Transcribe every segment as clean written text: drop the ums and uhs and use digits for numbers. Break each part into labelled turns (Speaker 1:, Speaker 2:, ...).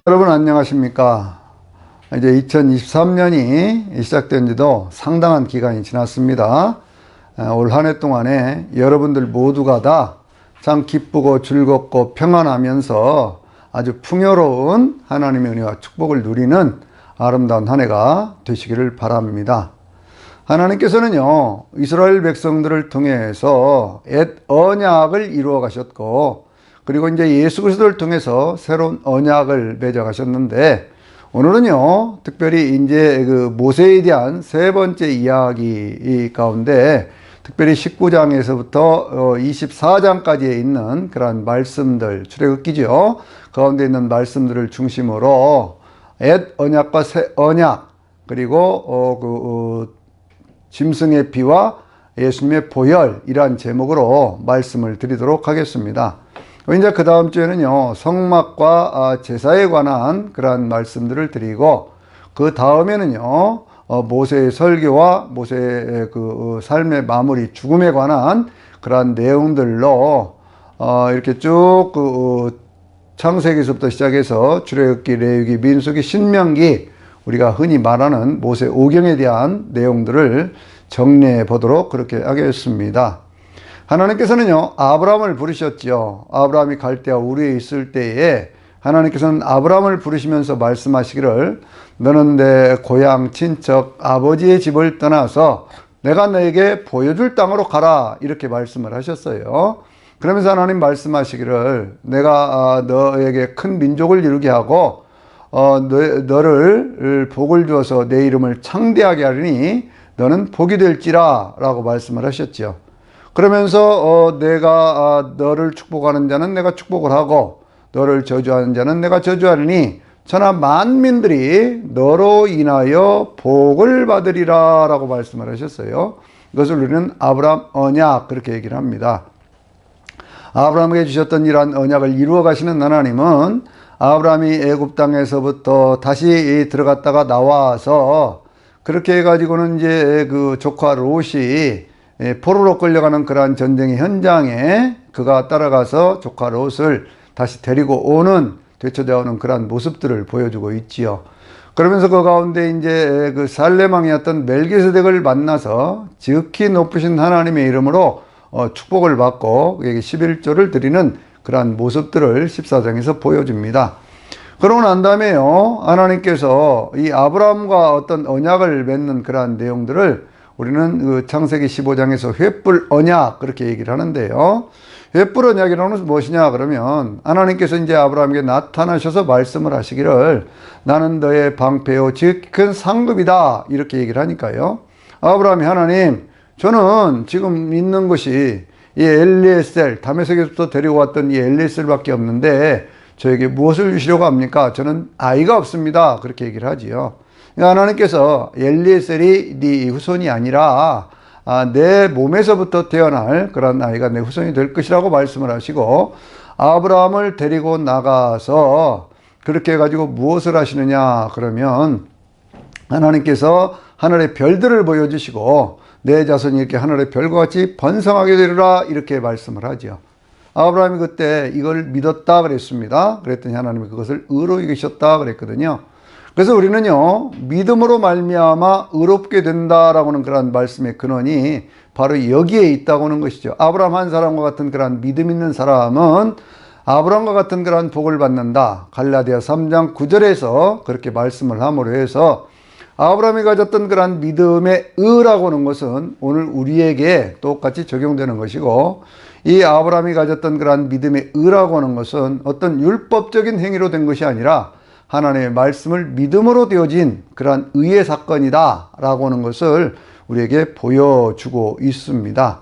Speaker 1: 여러분 안녕하십니까? 이제 2023년이 시작된 지도 상당한 기간이 지났습니다. 올 한 해 동안에 여러분들 모두가 다 참 기쁘고 즐겁고 평안하면서 아주 풍요로운 하나님의 은혜와 축복을 누리는 아름다운 한 해가 되시기를 바랍니다. 하나님께서는요, 이스라엘 백성들을 통해서 옛 언약을 이루어 가셨고, 그리고 이제 예수 그리스도를 통해서 새로운 언약을 맺어 가셨는데, 오늘은요, 특별히 이제 그 모세에 대한 세 번째 이야기 가운데, 특별히 19장에서부터 24장까지에 있는 그러한 말씀들, 출애굽기죠. 가운데 있는 말씀들을 중심으로 옛 언약과 새 언약, 그리고 짐승의 피와 예수님의 보혈이란 제목으로 말씀을 드리도록 하겠습니다. 이제 그 다음 주에는요, 성막과 제사에 관한 그러한 말씀들을 드리고, 그 다음에는요, 모세의 설교와 모세의 그 삶의 마무리, 죽음에 관한 그러한 내용들로 이렇게 쭉 창세기서부터 시작해서 출애굽기, 레위기, 민수기, 신명기, 우리가 흔히 말하는 모세 오경에 대한 내용들을 정리해 보도록 그렇게 하겠습니다. 하나님께서는요, 아브라함을 부르셨죠. 아브라함이 갈대아 우르에 있을 때에 하나님께서는 아브라함을 부르시면서 말씀하시기를, 너는 내 고향, 친척, 아버지의 집을 떠나서 내가 너에게 보여줄 땅으로 가라, 이렇게 말씀을 하셨어요. 그러면서 하나님 말씀하시기를, 내가 너에게 큰 민족을 이루게 하고 너를 복을 주어서 내 이름을 창대하게 하리니 너는 복이 될지라, 라고 말씀을 하셨죠. 그러면서 내가 너를 축복하는 자는 내가 축복을 하고 너를 저주하는 자는 내가 저주하리니 천하 만민들이 너로 인하여 복을 받으리라, 라고 말씀을 하셨어요. 이것을 우리는 아브라함 언약, 그렇게 얘기를 합니다. 아브라함에게 주셨던 이러한 언약을 이루어 가시는 하나님은 아브라함이 애굽 땅에서부터 다시 들어갔다가 나와서 그렇게 해가지고는 이제 그 조카 롯이 포로로 끌려가는 그러한 전쟁의 현장에 그가 따라가서 조카 롯을 다시 데리고 오는, 되찾아오는 그러한 모습들을 보여주고 있지요. 그러면서 그 가운데 이제 그 살레망이었던 멜기세덱을 만나서 지극히 높으신 하나님의 이름으로 축복을 받고 그에게 11조를 드리는 그러한 모습들을 14장에서 보여줍니다. 그러고 난 다음에요, 하나님께서 이 아브라함과 어떤 언약을 맺는 그러한 내용들을 우리는 그 창세기 15장에서 횃불 언약, 그렇게 얘기를 하는데요. 횃불 언약이라는 것은 무엇이냐 그러면, 하나님께서 이제 아브라함에게 나타나셔서 말씀을 하시기를, 나는 너의 방패요 즉 큰 상급이다, 이렇게 얘기를 하니까요. 아브라함이, 하나님, 저는 지금 있는 것이 이 엘리에셀, 다메섹에서부터 데려왔던 이 엘리에셀밖에 없는데 저에게 무엇을 주시려고 합니까? 저는 아이가 없습니다, 그렇게 얘기를 하지요. 하나님께서 엘리에셀이 네 후손이 아니라 내 몸에서부터 태어날 그런 아이가 내 후손이 될 것이라고 말씀을 하시고, 아브라함을 데리고 나가서 그렇게 해가지고 무엇을 하시느냐 그러면, 하나님께서 하늘의 별들을 보여주시고 내 자손이 이렇게 하늘의 별과 같이 번성하게 되리라, 이렇게 말씀을 하죠. 아브라함이 그때 이걸 믿었다 그랬습니다. 그랬더니 하나님이 그것을 의로 여기셨다 그랬거든요. 그래서 우리는요, 믿음으로 말미암아 의롭게 된다라고는 그런 말씀의 근원이 바로 여기에 있다고 하는 것이죠. 아브라함 한 사람과 같은 그런 믿음 있는 사람은 아브라함과 같은 그런 복을 받는다. 갈라디아 3장 9절에서 그렇게 말씀을 함으로 해서 아브라함이 가졌던 그런 믿음의 의라고 하는 것은 오늘 우리에게 똑같이 적용되는 것이고, 이 아브라함이 가졌던 그런 믿음의 의라고 하는 것은 어떤 율법적인 행위로 된 것이 아니라 하나님의 말씀을 믿음으로 되어진 그러한 의의 사건이다 라고 하는 것을 우리에게 보여주고 있습니다.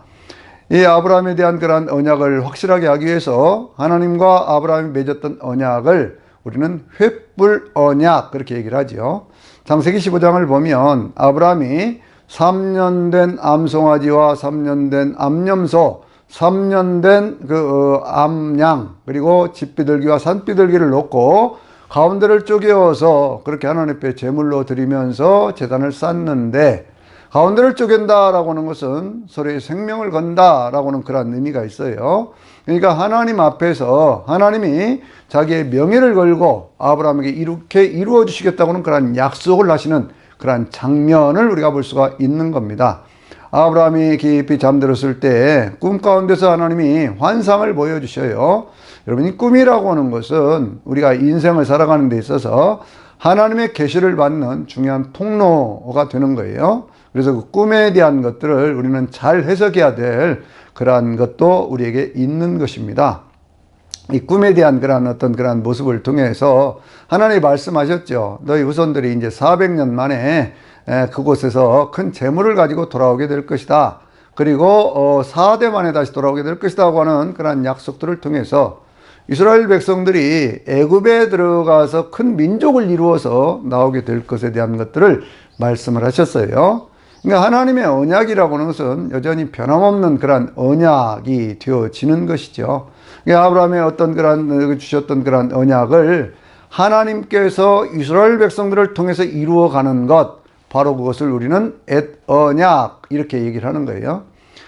Speaker 1: 이 아브라함에 대한 그러한 언약을 확실하게 하기 위해서 하나님과 아브라함이 맺었던 언약을 우리는 횃불 언약, 그렇게 얘기를 하죠. 창세기 15장을 보면 아브라함이 3년 된 암송아지와 3년 된 암염소, 3년 된 그 암양, 그리고 집비둘기와 산비둘기를 놓고 가운데를 쪼개어서 그렇게 하나님 앞에 제물로 드리면서 제단을 쌓는데, 가운데를 쪼갠다라고 하는 것은 서로의 생명을 건다라고 하는 그런 의미가 있어요. 그러니까 하나님 앞에서 하나님이 자기의 명예를 걸고 아브라함에게 이렇게 이루어 주시겠다고는 그런 약속을 하시는 그런 장면을 우리가 볼 수가 있는 겁니다. 아브라함이 깊이 잠들었을 때 꿈 가운데서 하나님이 환상을 보여주셔요. 여러분, 이 꿈이라고 하는 것은 우리가 인생을 살아가는 데 있어서 하나님의 계시를 받는 중요한 통로가 되는 거예요. 그래서 그 꿈에 대한 것들을 우리는 잘 해석해야 될 그러한 것도 우리에게 있는 것입니다. 이 꿈에 대한 그러한 모습을 통해서 하나님이 말씀하셨죠. 너희 후손들이 이제 400년 만에 그곳에서 큰 재물을 가지고 돌아오게 될 것이다. 그리고 4대 만에 다시 돌아오게 될 것이라고 하는 그러한 약속들을 통해서 이스라엘 백성들이 애굽에 들어가서 큰 민족을 이루어서 나오게 될 것에 대한 것들을 말씀을 하셨어요. 그러니까 하나님의 언약이라고 하는 것은 여전히 변함없는 그런 언약이 되어지는 것이죠. 그러니까 아브라함의 주셨던 그런 언약을 하나님께서 이스라엘 백성들을 통해서 이루어가는 것, 바로 그것을 우리는 엣 언약 이렇게 얘기를 하는 거예요.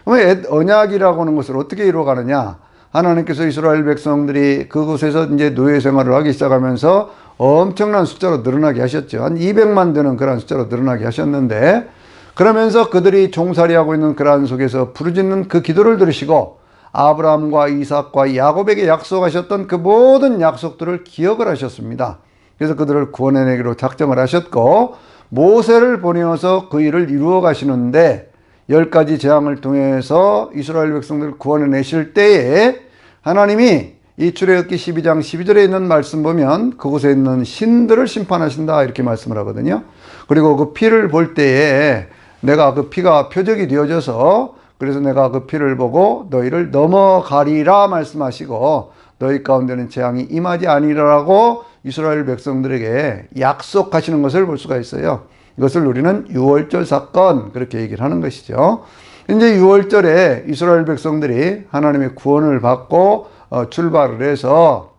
Speaker 1: 그러면 엣 언약이라고 하는 것을 어떻게 이루어가느냐? 하나님께서 이스라엘 백성들이 그곳에서 이제 노예 생활을 하기 시작하면서 엄청난 숫자로 늘어나게 하셨죠. 한 200만 되는 그런 숫자로 늘어나게 하셨는데, 그러면서 그들이 종살이하고 있는 그러한 속에서 부르짖는 그 기도를 들으시고 아브라함과 이삭과 야곱에게 약속하셨던 그 모든 약속들을 기억을 하셨습니다. 그래서 그들을 구원해내기로 작정을 하셨고 모세를 보내어서 그 일을 이루어 가시는데 10가지 재앙을 통해서 이스라엘 백성들을 구원해내실 때에 하나님이 이 출애굽기 12장 12절에 있는 말씀 보면 그곳에 있는 신들을 심판하신다 이렇게 말씀을 하거든요. 그리고 그 피를 볼 때에 내가 그 피가 표적이 되어져서 그래서 내가 그 피를 보고 너희를 넘어가리라 말씀하시고 너희 가운데는 재앙이 임하지 아니라라고 이스라엘 백성들에게 약속하시는 것을 볼 수가 있어요. 이것을 우리는 유월절 사건 그렇게 얘기를 하는 것이죠. 이제 유월절에 이스라엘 백성들이 하나님의 구원을 받고 출발을 해서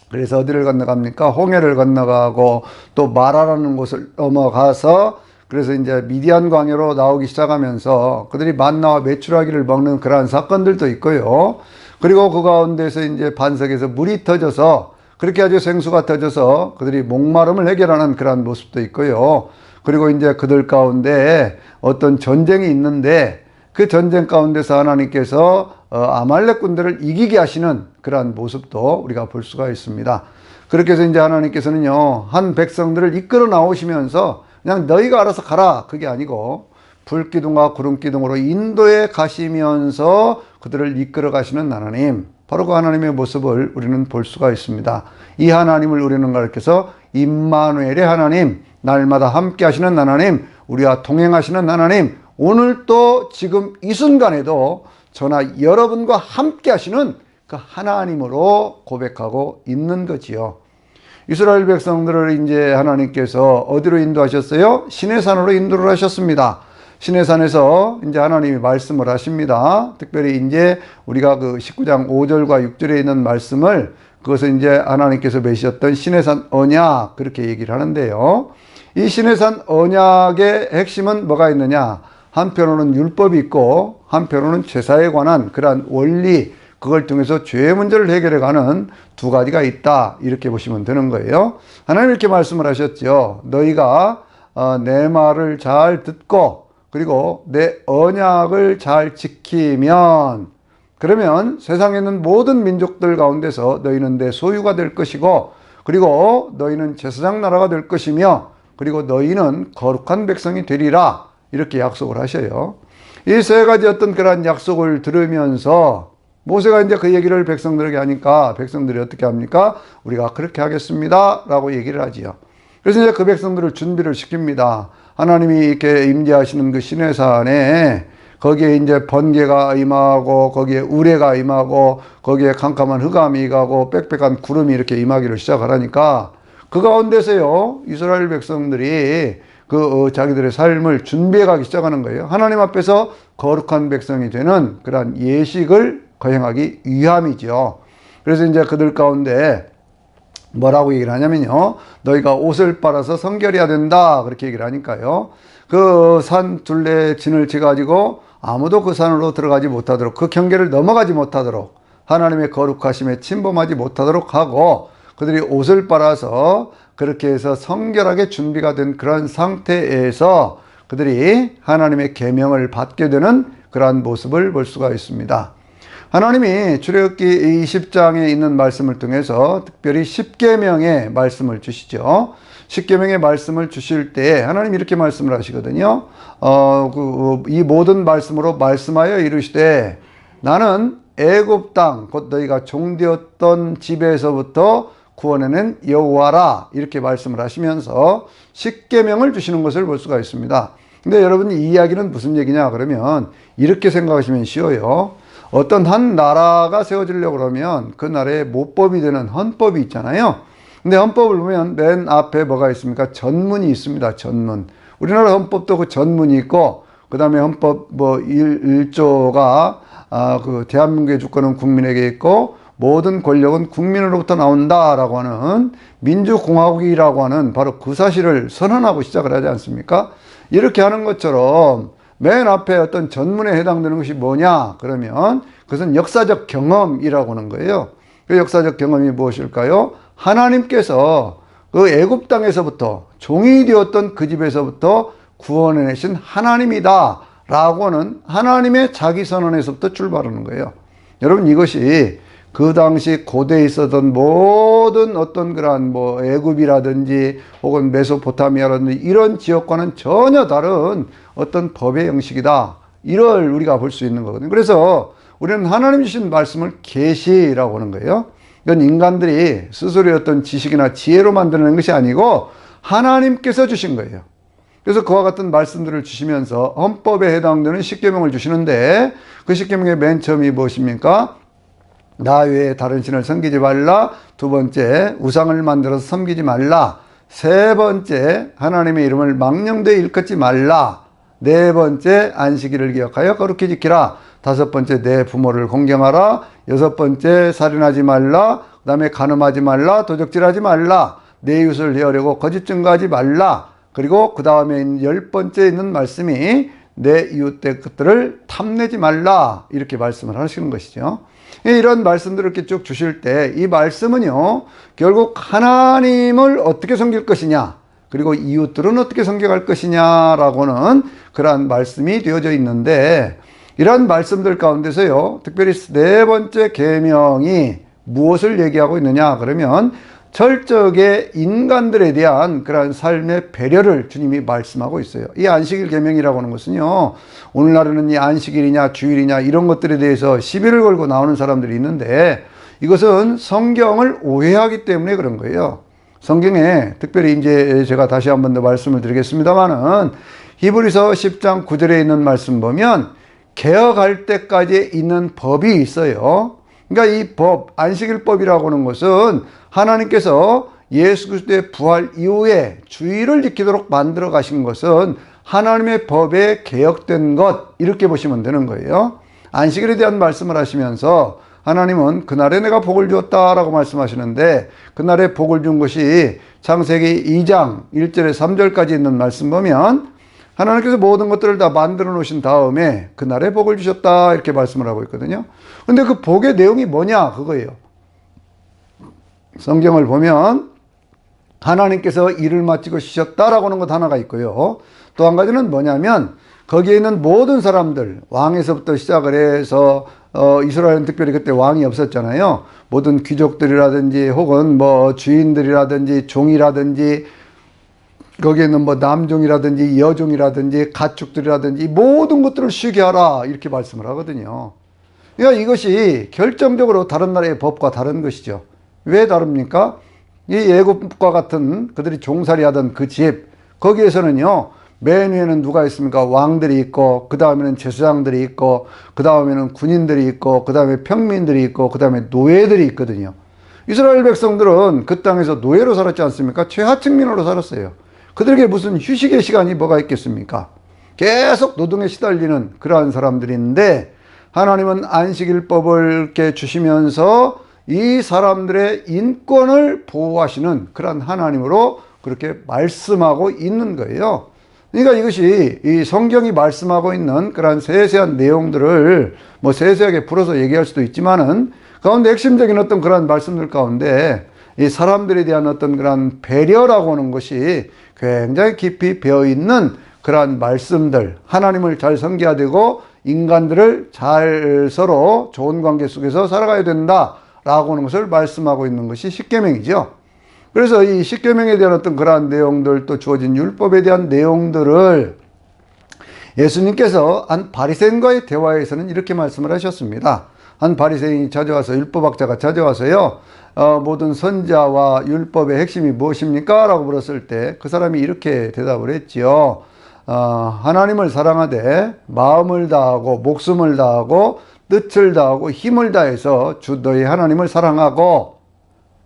Speaker 1: 그래서 어디를 건너갑니까? 홍해를 건너가고 또 마라라는 곳을 넘어가서 그래서 이제 미디안 광야로 나오기 시작하면서 그들이 만나와 메추라기를 먹는 그러한 사건들도 있고요. 그리고 그 가운데서 이제 반석에서 물이 터져서 그렇게 아주 생수가 터져서 그들이 목마름을 해결하는 그러한 모습도 있고요. 그리고 이제 그들 가운데 어떤 전쟁이 있는데 그 전쟁 가운데서 하나님께서 아말렉 군대를 이기게 하시는 그러한 모습도 우리가 볼 수가 있습니다. 그렇게 해서 이제 하나님께서는요, 한 백성들을 이끌어 나오시면서 그냥 너희가 알아서 가라 그게 아니고 불기둥과 구름기둥으로 인도해 가시면서 그들을 이끌어 가시는 하나님, 바로 그 하나님의 모습을 우리는 볼 수가 있습니다. 이 하나님을 우리는 가르쳐서 임마누엘의 하나님, 날마다 함께 하시는 하나님, 우리와 동행하시는 하나님, 오늘 또 지금 이 순간에도 저나 여러분과 함께 하시는 그 하나님으로 고백하고 있는 거지요. 이스라엘 백성들을 이제 하나님께서 어디로 인도하셨어요? 시내산으로 인도를 하셨습니다. 시내산에서 이제 하나님이 말씀을 하십니다. 특별히 이제 우리가 그 19장 5절과 6절에 있는 말씀을 그것을 이제 하나님께서 맺으셨던 시내산 언약 그렇게 얘기를 하는데요. 이 시내산 언약의 핵심은 뭐가 있느냐? 한편으로는 율법이 있고 한편으로는 제사에 관한 그러한 원리, 그걸 통해서 죄의 문제를 해결해가는 두 가지가 있다 이렇게 보시면 되는 거예요. 하나님 이렇게 말씀을 하셨죠. 너희가 내 말을 잘 듣고 그리고 내 언약을 잘 지키면 그러면 세상에 있는 모든 민족들 가운데서 너희는 내 소유가 될 것이고 그리고 너희는 제사장 나라가 될 것이며 그리고 너희는 거룩한 백성이 되리라 이렇게 약속을 하셔요. 이 세 가지 어떤 그런 약속을 들으면서 모세가 이제 그 얘기를 백성들에게 하니까 백성들이 어떻게 합니까? 우리가 그렇게 하겠습니다 라고 얘기를 하지요. 그래서 이제 그 백성들을 준비를 시킵니다. 하나님이 이렇게 임재하시는 그 시내산에 거기에 이제 번개가 임하고 거기에 우레가 임하고 거기에 캄캄한 흑암이 임하고 빽빽한 구름이 이렇게 임하기를 시작하라니까 그 가운데서요 이스라엘 백성들이 자기들의 삶을 준비해 가기 시작하는 거예요. 하나님 앞에서 거룩한 백성이 되는 그러한 예식을 거행하기 위함이죠. 그래서 이제 그들 가운데 뭐라고 얘기를 하냐면요. 너희가 옷을 빨아서 성결해야 된다. 그렇게 얘기를 하니까요. 그 산 둘레 진을 쳐가지고 아무도 그 산으로 들어가지 못하도록, 그 경계를 넘어가지 못하도록, 하나님의 거룩하심에 침범하지 못하도록 하고, 그들이 옷을 빨아서 그렇게 해서 성결하게 준비가 된 그런 상태에서 그들이 하나님의 계명을 받게 되는 그러한 모습을 볼 수가 있습니다. 하나님이 출애굽기 20장에 있는 말씀을 통해서 특별히 십계명의 말씀을 주시죠. 십계명의 말씀을 주실 때 하나님 이렇게 말씀을 하시거든요. 이 모든 말씀으로 말씀하여 이르시되 나는 애굽 땅 곧 너희가 종되었던 집에서부터 구원해낸 여호와라, 이렇게 말씀을 하시면서 십계명을 주시는 것을 볼 수가 있습니다. 근데 여러분, 이 이야기는 무슨 얘기냐 그러면 이렇게 생각하시면 쉬워요. 어떤 한 나라가 세워지려고 그러면 그 나라의 모법이 되는 헌법이 있잖아요. 근데 헌법을 보면 맨 앞에 뭐가 있습니까? 전문이 있습니다. 전문. 우리나라 헌법도 그 전문이 있고, 그 다음에 헌법 뭐 1조가 그 대한민국의 주권은 국민에게 있고 모든 권력은 국민으로부터 나온다라고 하는 민주공화국이라고 하는 바로 그 사실을 선언하고 시작을 하지 않습니까? 이렇게 하는 것처럼 맨 앞에 어떤 전문에 해당되는 것이 뭐냐 그러면 그것은 역사적 경험이라고 하는 거예요. 그 역사적 경험이 무엇일까요? 하나님께서 그 애굽 땅에서부터 종이 되었던 그 집에서부터 구원해내신 하나님이다 라고 하는 하나님의 자기 선언에서부터 출발하는 거예요. 여러분, 이것이 그 당시 고대에 있었던 모든 어떤 그러한 뭐 애굽이라든지 혹은 메소포타미아라든지 이런 지역과는 전혀 다른 어떤 법의 형식이다, 이걸 우리가 볼 수 있는 거거든요. 그래서 우리는 하나님 주신 말씀을 계시라고 하는 거예요. 이건 인간들이 스스로의 어떤 지식이나 지혜로 만드는 것이 아니고 하나님께서 주신 거예요. 그래서 그와 같은 말씀들을 주시면서 헌법에 해당되는 십계명을 주시는데, 그 십계명의 맨 처음이 무엇입니까? 나 외에 다른 신을 섬기지 말라. 두 번째, 우상을 만들어서 섬기지 말라. 세 번째, 하나님의 이름을 망령되이 일컫지 말라. 네 번째, 안식일을 기억하여 거룩히 지키라. 다섯 번째, 내 부모를 공경하라. 여섯 번째, 살인하지 말라. 그 다음에 간음하지 말라. 도적질하지 말라. 내 이웃을 헤아려고 거짓 증거하지 말라. 그리고 그 다음에 열 번째 있는 말씀이 내 이웃의 것들을 탐내지 말라, 이렇게 말씀을 하시는 것이죠. 이런 말씀들을 이렇게 쭉 주실 때 이 말씀은요, 결국 하나님을 어떻게 섬길 것이냐, 그리고 이웃들은 어떻게 섬겨갈 것이냐라고는 그러한 말씀이 되어져 있는데, 이러한 말씀들 가운데서요, 특별히 네 번째 계명이 무엇을 얘기하고 있느냐 그러면 철저하게 인간들에 대한 그러한 삶의 배려를 주님이 말씀하고 있어요. 이 안식일 계명이라고 하는 것은요, 오늘날에는 이 안식일이냐 주일이냐 이런 것들에 대해서 시비를 걸고 나오는 사람들이 있는데, 이것은 성경을 오해하기 때문에 그런 거예요. 성경에 특별히 이제 제가 다시 한 번 더 말씀을 드리겠습니다만은 히브리서 10장 9절에 있는 말씀 보면 개혁할 때까지 있는 법이 있어요. 그러니까 이 법, 안식일법이라고 하는 것은 하나님께서 예수 그리스도의 부활 이후에 주일을 지키도록 만들어 가신 것은 하나님의 법에 개혁된 것, 이렇게 보시면 되는 거예요. 안식일에 대한 말씀을 하시면서 하나님은 그날에 내가 복을 주었다라고 말씀하시는데, 그날에 복을 준 것이 창세기 2장 1절에 3절까지 있는 말씀 보면 하나님께서 모든 것들을 다 만들어 놓으신 다음에 그날에 복을 주셨다, 이렇게 말씀을 하고 있거든요. 근데 그 복의 내용이 뭐냐 그거예요. 성경을 보면 하나님께서 일을 마치고 쉬셨다라고 하는 것 하나가 있고요. 또 한 가지는 뭐냐면 거기에 있는 모든 사람들, 왕에서부터 시작을 해서 이스라엘은 특별히 그때 왕이 없었잖아요. 모든 귀족들이라든지 혹은 뭐 주인들이라든지 종이라든지 거기에 있는 뭐 남종이라든지 여종이라든지 가축들이라든지 모든 것들을 쉬게 하라, 이렇게 말씀을 하거든요. 그러니까 이것이 결정적으로 다른 나라의 법과 다른 것이죠. 왜 다릅니까? 이 애굽과 같은 그들이 종살이 하던 그 집, 거기에서는요, 맨 위에는 누가 있습니까? 왕들이 있고, 그 다음에는 제사장들이 있고, 그 다음에는 군인들이 있고, 그 다음에 평민들이 있고, 그 다음에 노예들이 있거든요. 이스라엘 백성들은 그 땅에서 노예로 살았지 않습니까? 최하층민으로 살았어요. 그들에게 무슨 휴식의 시간이 뭐가 있겠습니까? 계속 노동에 시달리는 그러한 사람들인데, 하나님은 안식일법을 이렇게 주시면서 이 사람들의 인권을 보호하시는 그런 하나님으로 그렇게 말씀하고 있는 거예요. 그러니까 이것이 이 성경이 말씀하고 있는 그러한 세세한 내용들을 뭐 세세하게 풀어서 얘기할 수도 있지만은 가운데 핵심적인 어떤 그러한 말씀들 가운데 이 사람들에 대한 어떤 그러한 배려라고 하는 것이 굉장히 깊이 배어 있는 그러한 말씀들, 하나님을 잘 섬겨야 되고 인간들을 잘 서로 좋은 관계 속에서 살아가야 된다라고 하는 것을 말씀하고 있는 것이 십계명이죠. 그래서 이 십계명에 대한 어떤 그러한 내용들, 또 주어진 율법에 대한 내용들을 예수님께서 한 바리새인과의 대화에서는 이렇게 말씀을 하셨습니다. 한 바리새인이 찾아와서, 율법학자가 찾아와서요, 모든 선지자와 율법의 핵심이 무엇입니까? 라고 물었을 때 그 사람이 이렇게 대답을 했지요. 하나님을 사랑하되 마음을 다하고 목숨을 다하고 뜻을 다하고 힘을 다해서 주 너희 하나님을 사랑하고,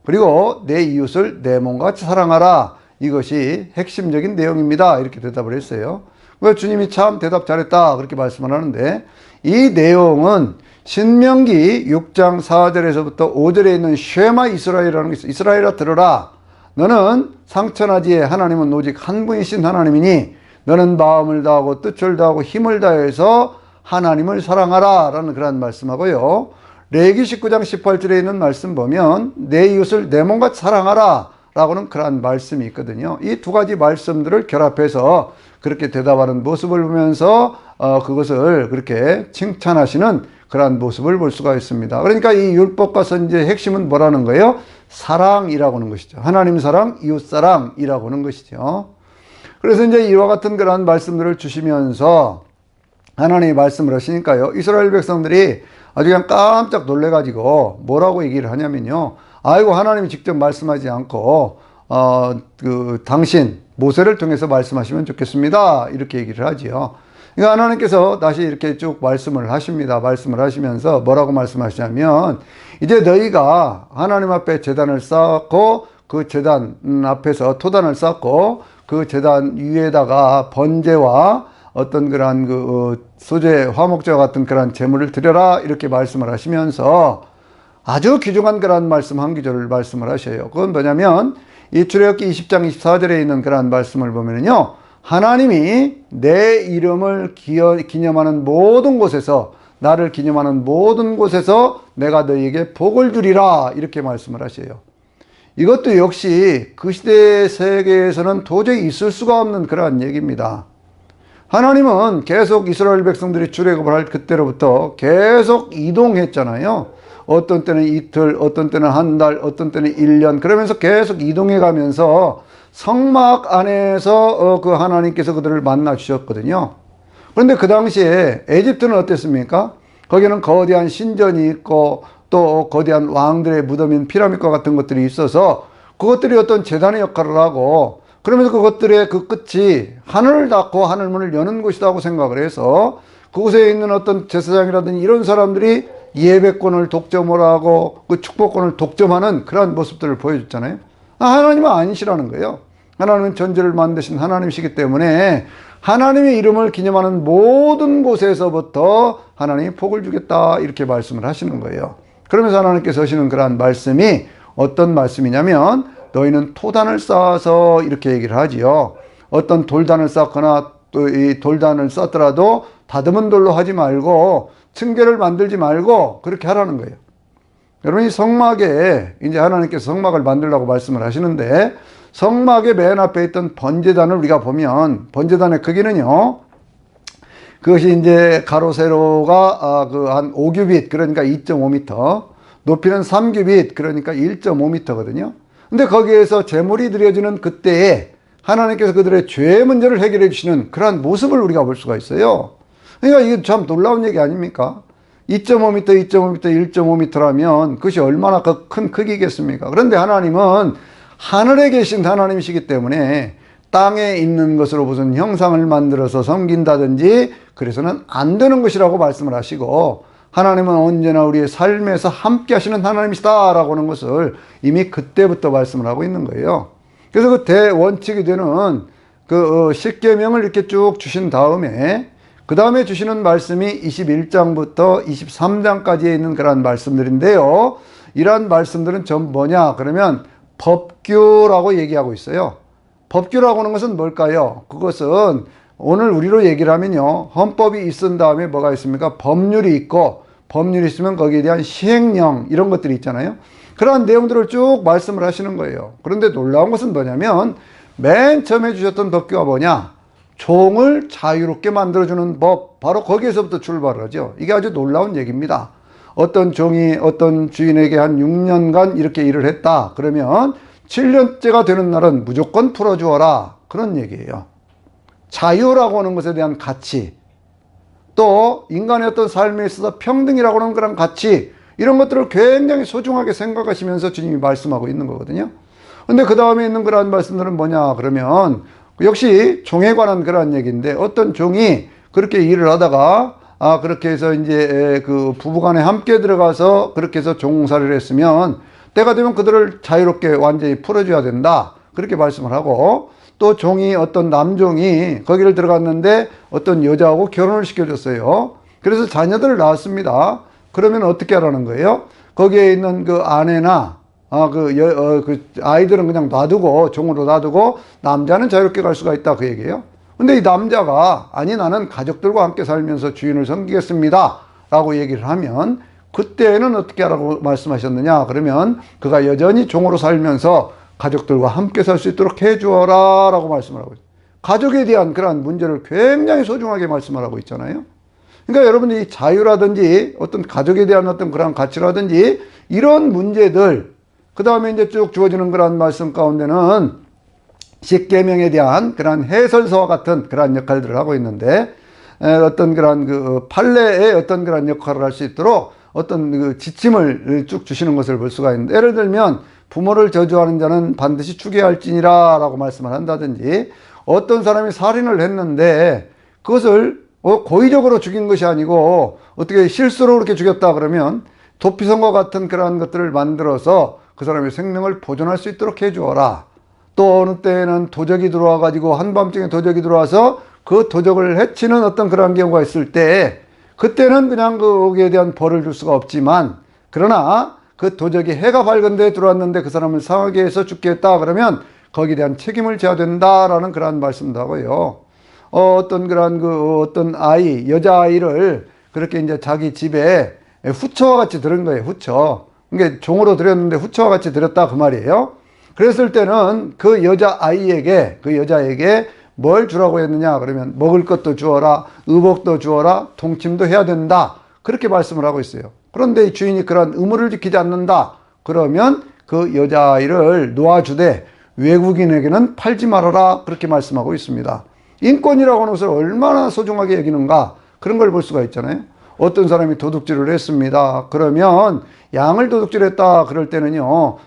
Speaker 1: 그리고 내 이웃을 내 몸같이 사랑하라. 이것이 핵심적인 내용입니다. 이렇게 대답을 했어요. 그래서 주님이 참 대답 잘했다 그렇게 말씀을 하는데, 이 내용은 신명기 6장 4절에서부터 5절에 있는 쉐마 이스라엘이라는 게 있어요. 이스라엘아 들으라. 너는 상천하지에 하나님은 오직 한 분이신 하나님이니 너는 마음을 다하고 뜻을 다하고 힘을 다해서 하나님을 사랑하라 라는 그런 말씀하고요. 레위기 19장 18절에 있는 말씀 보면 내 이웃을 내 몸같이 사랑하라 라고는 그런 말씀이 있거든요. 이 두 가지 말씀들을 결합해서 그렇게 대답하는 모습을 보면서 그것을 그렇게 칭찬하시는 그러한 모습을 볼 수가 있습니다. 그러니까 이 율법과 선지의 핵심은 뭐라는 거예요? 사랑이라고 하는 것이죠. 하나님 사랑, 이웃 사랑이라고 하는 것이죠. 그래서 이제 이와 같은 그러한 말씀들을 주시면서 하나님이 말씀을 하시니까요, 이스라엘 백성들이 아주 그냥 깜짝 놀래가지고 뭐라고 얘기를 하냐면요, 아이고 하나님이 직접 말씀하지 않고 당신 모세를 통해서 말씀하시면 좋겠습니다 이렇게 얘기를 하지요. 그러니까 하나님께서 다시 이렇게 쭉 말씀을 하십니다. 말씀을 하시면서 뭐라고 말씀하시냐면, 이제 너희가 하나님 앞에 제단을 쌓고 그 제단 앞에서 토단을 쌓고 그 제단 위에다가 번제와 어떤 그러한 소재 화목제와 같은 그러한 제물을 드려라 이렇게 말씀을 하시면서 아주 귀중한 그러한 말씀 한 구절을 말씀을 하셔요. 그건 뭐냐면 이 출애굽기 20장 24절에 있는 그러한 말씀을 보면은요, 하나님이 내 이름을 기념하는 모든 곳에서, 나를 기념하는 모든 곳에서 내가 너희에게 복을 주리라 이렇게 말씀을 하셔요. 이것도 역시 그 시대의 세계에서는 도저히 있을 수가 없는 그러한 얘기입니다. 하나님은 계속 이스라엘 백성들이 출애굽을 할 그때로부터 계속 이동했잖아요. 어떤 때는 이틀, 어떤 때는 한 달, 어떤 때는 1년, 그러면서 계속 이동해 가면서 성막 안에서 그 하나님께서 그들을 만나 주셨거든요. 그런데 그 당시에 에집트는 어땠습니까? 거기는 거대한 신전이 있고 또 거대한 왕들의 무덤인 피라밋과 같은 것들이 있어서 그것들이 어떤 제단의 역할을 하고, 그러면서 그것들의 그 끝이 하늘을 닫고 하늘문을 여는 곳이라고 생각을 해서 그곳에 있는 어떤 제사장이라든지 이런 사람들이 예배권을 독점을 하고 그 축복권을 독점하는 그런 모습들을 보여줬잖아요. 하나님은 아니시라는 거예요. 하나님은 전지를 만드신 하나님이시기 때문에 하나님의 이름을 기념하는 모든 곳에서부터 하나님이 복을 주겠다 이렇게 말씀을 하시는 거예요. 그러면서 하나님께서 하시는 그러한 말씀이 어떤 말씀이냐면, 너희는 토단을 쌓아서 이렇게 얘기를 하지요. 어떤 돌단을 쌓거나 또 이 돌단을 쌓더라도 다듬은 돌로 하지 말고 층계를 만들지 말고 그렇게 하라는 거예요. 여러분, 이 성막에 이제 하나님께서 성막을 만들라고 말씀을 하시는데, 성막의 맨 앞에 있던 번제단을 우리가 보면 번제단의 크기는요, 그것이 이제 가로 세로가 한 5규빗, 그러니까 2.5m, 높이는 3규빗, 그러니까 1.5m거든요. 근데 거기에서 제물이 드려지는 그때에 하나님께서 그들의 죄 문제를 해결해 주시는 그러한 모습을 우리가 볼 수가 있어요. 그러니까 이게 참 놀라운 얘기 아닙니까? 2.5m, 2.5m, 1.5m라면 그것이 얼마나 큰 크기겠습니까? 그런데 하나님은 하늘에 계신 하나님이시기 때문에 땅에 있는 것으로 무슨 형상을 만들어서 섬긴다든지 그래서는 안 되는 것이라고 말씀을 하시고, 하나님은 언제나 우리의 삶에서 함께 하시는 하나님이시다 라고 하는 것을 이미 그때부터 말씀을 하고 있는 거예요. 그래서 그 대원칙이 되는 그 십계명을 이렇게 쭉 주신 다음에 그 다음에 주시는 말씀이 21장부터 23장까지에 있는 그런 말씀들인데요. 이러한 말씀들은 전부 뭐냐 그러면 법규라고 얘기하고 있어요. 법규라고 하는 것은 뭘까요? 그것은 오늘 우리로 얘기를 하면요, 헌법이 있은 다음에 뭐가 있습니까? 법률이 있고, 법률이 있으면 거기에 대한 시행령 이런 것들이 있잖아요. 그러한 내용들을 쭉 말씀을 하시는 거예요. 그런데 놀라운 것은 뭐냐면 맨 처음에 주셨던 법규가 뭐냐? 종을 자유롭게 만들어주는 법, 바로 거기에서부터 출발을 하죠. 이게 아주 놀라운 얘기입니다. 어떤 종이 어떤 주인에게 한 6년간 이렇게 일을 했다 그러면 7년째가 되는 날은 무조건 풀어주어라, 그런 얘기예요. 자유라고 하는 것에 대한 가치, 또 인간의 어떤 삶에 있어서 평등이라고 하는 그런 가치, 이런 것들을 굉장히 소중하게 생각하시면서 주님이 말씀하고 있는 거거든요. 근데 그 다음에 있는 그러한 말씀들은 뭐냐 그러면 역시 종에 관한 그러한 얘기인데, 어떤 종이 그렇게 일을 하다가 그렇게 해서 이제 그 부부간에 함께 들어가서 그렇게 해서 종살이를 했으면 때가 되면 그들을 자유롭게 완전히 풀어줘야 된다, 그렇게 말씀을 하고, 또 종이 어떤 남종이 거기를 들어갔는데 어떤 여자하고 결혼을 시켜줬어요. 그래서 자녀들을 낳았습니다. 그러면 어떻게 하라는 거예요? 거기에 있는 그 아내나 그 아이들은 그냥 놔두고, 종으로 놔두고 남자는 자유롭게 갈 수가 있다, 그 얘기예요. 근데 이 남자가 아니 나는 가족들과 함께 살면서 주인을 섬기겠습니다 라고 얘기를 하면 그때는 어떻게 하라고 말씀하셨느냐 그러면 그가 여전히 종으로 살면서 가족들과 함께 살 수 있도록 해주어라 라고 말씀을 하고 있어요. 가족에 대한 그러한 문제를 굉장히 소중하게 말씀을 하고 있잖아요. 그러니까 여러분이 자유라든지 어떤 가족에 대한 어떤 그런 가치라든지 이런 문제들, 그 다음에 이제 쭉 주어지는 그런 말씀 가운데는 십계명에 대한 그런 해설서와 같은 그런 역할들을 하고 있는데, 어떤 그런 그 판례의 어떤 그런 역할을 할 수 있도록 어떤 그 지침을 쭉 주시는 것을 볼 수가 있는데, 예를 들면 부모를 저주하는 자는 반드시 죽여야 할지니라 라고 말씀을 한다든지, 어떤 사람이 살인을 했는데 그것을 고의적으로 죽인 것이 아니고 어떻게 실수로 그렇게 죽였다 그러면 도피성과 같은 그러한 것들을 만들어서 그 사람의 생명을 보존할 수 있도록 해주어라. 또 어느 때에는 도적이 들어와 가지고 한밤중에 도적이 들어와서 그 도적을 해치는 어떤 그런 경우가 있을 때 그때는 그냥 거기에 대한 벌을 줄 수가 없지만, 그러나 그 도적이 해가 밝은 데에 들어왔는데 그 사람을 상하게 해서 죽게 했다 그러면 거기에 대한 책임을 져야 된다라는 그러한 말씀도 하고요. 어떤 그러한 어떤 아이, 여자아이를 그렇게 이제 자기 집에 후처와 같이 들은 거예요. 후처. 그러니까 종으로 들였는데 후처와 같이 들였다, 그 말이에요. 그랬을 때는 그 여자아이에게, 그 여자에게 뭘 주라고 했느냐 그러면 먹을 것도 주어라, 의복도 주어라, 동침도 해야 된다, 그렇게 말씀을 하고 있어요. 그런데 주인이 그런 의무를 지키지 않는다 그러면 그 여자아이를 놓아주되 외국인에게는 팔지 말아라, 그렇게 말씀하고 있습니다. 인권이라고 하는 것을 얼마나 소중하게 여기는가, 그런 걸 볼 수가 있잖아요. 어떤 사람이 도둑질을 했습니다. 그러면 양을 도둑질했다 그럴 때는요,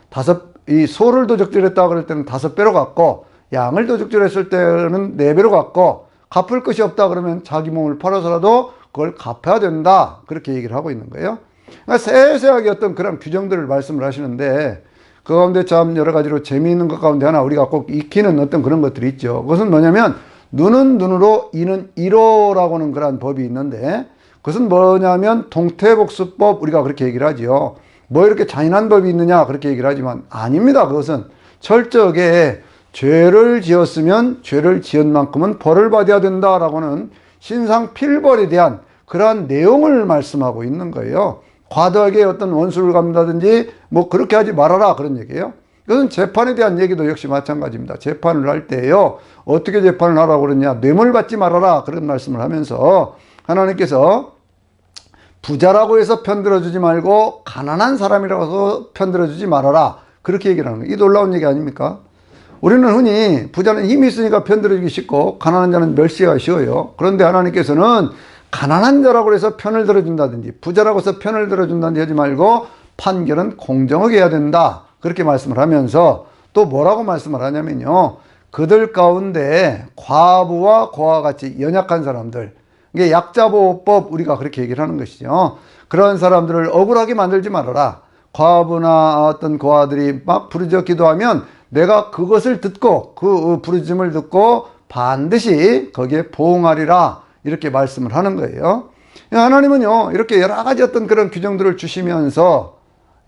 Speaker 1: 이 소를 도둑질했다 그럴 때는 5배로 갚고, 양을 도둑질했을 때는 4배로 갚고, 갚을 것이 없다 그러면 자기 몸을 팔아서라도 그걸 갚아야 된다, 그렇게 얘기를 하고 있는 거예요. 그러니까 세세하게 어떤 그런 규정들을 말씀을 하시는데, 그 가운데 참 여러 가지로 재미있는 것 가운데 하나 우리가 꼭 익히는 어떤 그런 것들이 있죠. 그것은 뭐냐면 눈은 눈으로 이는 이로라고 하는 그런 법이 있는데, 그것은 뭐냐면 동태복수법, 우리가 그렇게 얘기를 하죠. 뭐 이렇게 잔인한 법이 있느냐 그렇게 얘기를 하지만 아닙니다. 그것은 철저하게 죄를 지었으면 죄를 지은 만큼은 벌을 받아야 된다라고 하는 신상필벌에 대한 그러한 내용을 말씀하고 있는 거예요. 과도하게 어떤 원수를 갚는다든지 뭐 그렇게 하지 말아라, 그런 얘기예요. 이것은 재판에 대한 얘기도 역시 마찬가지입니다. 재판을 할 때요, 어떻게 재판을 하라고 그러냐, 뇌물 받지 말아라, 그런 말씀을 하면서 하나님께서 부자라고 해서 편들어주지 말고 가난한 사람이라고 해서 편들어주지 말아라, 그렇게 얘기를 하는 거예요. 이 놀라운 얘기 아닙니까? 우리는 흔히 부자는 힘이 있으니까 편들어주기 쉽고 가난한 자는 멸시가 쉬워요. 그런데 하나님께서는 가난한 자라고 해서 편을 들어준다든지 부자라고 해서 편을 들어준다든지 하지 말고 판결은 공정하게 해야 된다, 그렇게 말씀을 하면서 또 뭐라고 말씀을 하냐면요, 그들 가운데 과부와 고아와 같이 연약한 사람들, 이게 약자보호법, 우리가 그렇게 얘기를 하는 것이죠. 그런 사람들을 억울하게 만들지 말아라. 과부나 어떤 고아들이 막 부르짖어 기도하면 내가 그것을 듣고 그 부르짖음을 듣고 반드시 거기에 보응하리라, 이렇게 말씀을 하는 거예요. 하나님은요, 이렇게 여러 가지 어떤 그런 규정들을 주시면서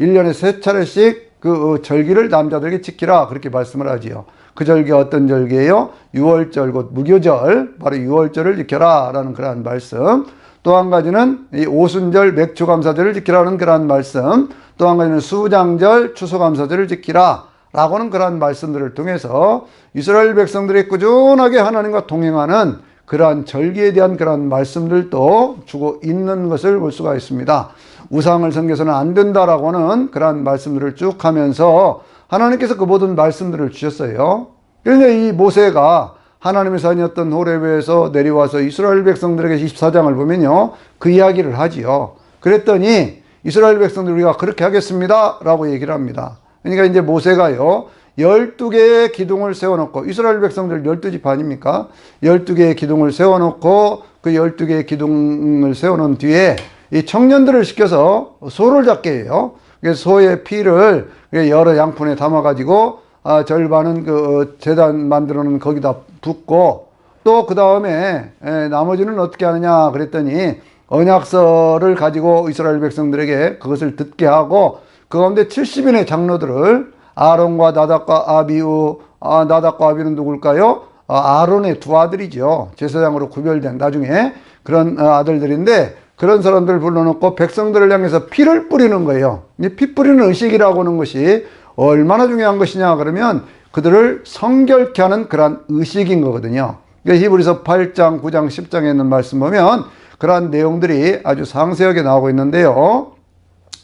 Speaker 1: 1년에 3차례씩 그 절기를 남자들에게 지키라, 그렇게 말씀을 하지요. 그 절기가 어떤 절기예요? 유월절 곧 무교절, 바로 유월절을 지켜라 라는 그러한 말씀. 또 한 가지는 이 오순절 맥주감사절을 지키라는 그러한 말씀. 또 한 가지는 수장절 추수감사절을 지키라 라고는 그러한 말씀들을 통해서 이스라엘 백성들이 꾸준하게 하나님과 동행하는 그러한 절기에 대한 그러한 말씀들도 주고 있는 것을 볼 수가 있습니다. 우상을 섬겨서는 안 된다라고는 그러한 말씀들을 쭉 하면서 하나님께서 그 모든 말씀들을 주셨어요. 그런데 이 모세가 하나님의 산이었던 호렙에서 내려와서 이스라엘 백성들에게 24장을 보면요, 그 이야기를 하지요. 그랬더니 이스라엘 백성들 우리가 그렇게 하겠습니다 라고 얘기를 합니다. 그러니까 이제 모세가요 12개의 기둥을 세워놓고, 이스라엘 백성들 12집 아닙니까? 12개의 기둥을 세워놓고 그 12개의 기둥을 세워놓은 뒤에 이 청년들을 시켜서 소를 잡게 해요. 그래서 소의 피를 여러 양푼에 담아가지고 절반은 그 제단 만들어 놓은 거기다 붓고, 또 그 다음에 나머지는 어떻게 하느냐 그랬더니 언약서를 가지고 이스라엘 백성들에게 그것을 듣게 하고, 그 가운데 70인의 장로들을 아론과 나답과 아비우, 나답과 아비는 누굴까요? 아론의 두 아들이죠. 제사장으로 구별된 나중에 그런 아들들인데, 그런 사람들을 불러놓고 백성들을 향해서 피를 뿌리는 거예요. 이 피 뿌리는 의식이라고 하는 것이 얼마나 중요한 것이냐 그러면 그들을 성결케 하는 그러한 의식인 거거든요. 히브리서 8장, 9장, 10장에 있는 말씀 보면 그러한 내용들이 아주 상세하게 나오고 있는데요.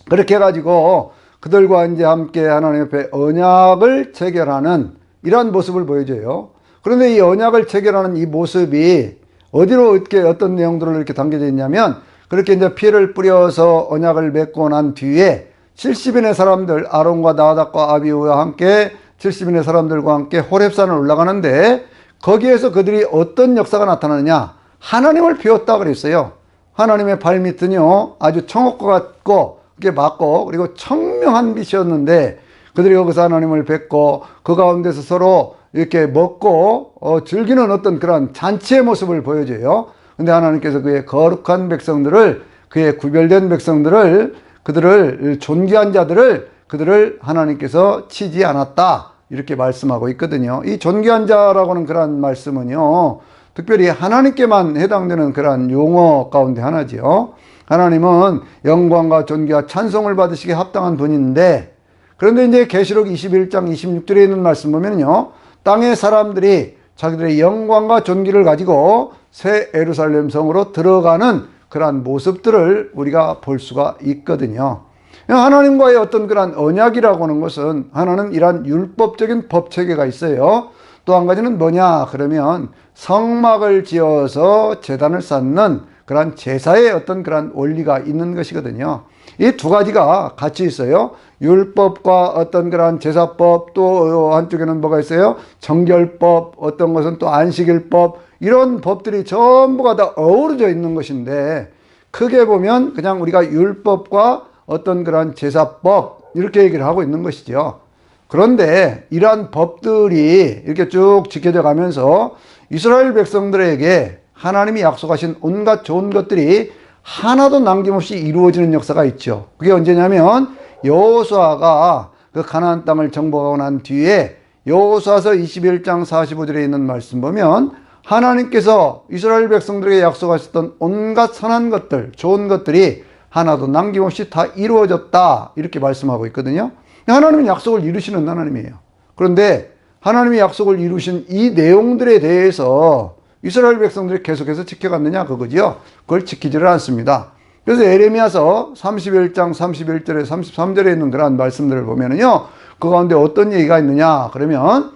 Speaker 1: 그렇게 해가지고 그들과 이제 함께 하나님 앞에 언약을 체결하는 이러한 모습을 보여줘요. 그런데 이 언약을 체결하는 이 모습이 어디로 어떤 내용들을 이렇게 담겨져 있냐면, 그렇게 이제 피를 뿌려서 언약을 맺고 난 뒤에 70인의 사람들, 아론과 나답과 아비우와 함께 70인의 사람들과 함께 호렙산을 올라가는데, 거기에서 그들이 어떤 역사가 나타나느냐, 하나님을 비웠다 그랬어요. 하나님의 발밑은요 아주 청옥과 같고 그게 맑고 그리고 청명한 빛이었는데, 그들이 여기서 하나님을 뵙고 그 가운데서 서로 이렇게 먹고 즐기는 어떤 그런 잔치의 모습을 보여줘요. 근데 하나님께서 그의 거룩한 백성들을, 그의 구별된 백성들을, 그들을 존귀한 자들을, 그들을 하나님께서 치지 않았다 이렇게 말씀하고 있거든요. 이 존귀한 자라고는 그런 말씀은요 특별히 하나님께만 해당되는 그런 용어 가운데 하나지요. 하나님은 영광과 존귀와 찬송을 받으시기에 합당한 분인데, 그런데 이제 계시록 21장 26절에 있는 말씀 보면요, 땅의 사람들이 자기들의 영광과 존귀를 가지고 새 예루살렘 성으로 들어가는 그러한 모습들을 우리가 볼 수가 있거든요. 하나님과의 어떤 그런 언약이라고 하는 것은, 하나는 이러한 율법적인 법 체계가 있어요. 또 한 가지는 뭐냐 그러면 성막을 지어서 제단을 쌓는 그런 제사의 어떤 그런 원리가 있는 것이거든요. 이 두 가지가 같이 있어요. 율법과 어떤 그런 제사법, 또 한쪽에는 뭐가 있어요? 정결법, 어떤 것은 또 안식일법, 이런 법들이 전부가 다 어우러져 있는 것인데, 크게 보면 그냥 우리가 율법과 어떤 그런 제사법 이렇게 얘기를 하고 있는 것이죠. 그런데 이러한 법들이 이렇게 쭉 지켜져 가면서 이스라엘 백성들에게 하나님이 약속하신 온갖 좋은 것들이 하나도 남김없이 이루어지는 역사가 있죠. 그게 언제냐면 여호수아가 그 가나안 땅을 정복하고 난 뒤에 여호수아서 21장 45절에 있는 말씀 보면, 하나님께서 이스라엘 백성들에게 약속하셨던 온갖 선한 것들, 좋은 것들이 하나도 남김없이 다 이루어졌다 이렇게 말씀하고 있거든요. 하나님은 약속을 이루시는 하나님이에요. 그런데 하나님이 약속을 이루신 이 내용들에 대해서 이스라엘 백성들이 계속해서 지켜갔느냐 그거지요. 그걸 지키지를 않습니다. 그래서 에레미야서 31장 31절에 33절에 있는 그러한 말씀들을 보면은요, 그 가운데 어떤 얘기가 있느냐 그러면,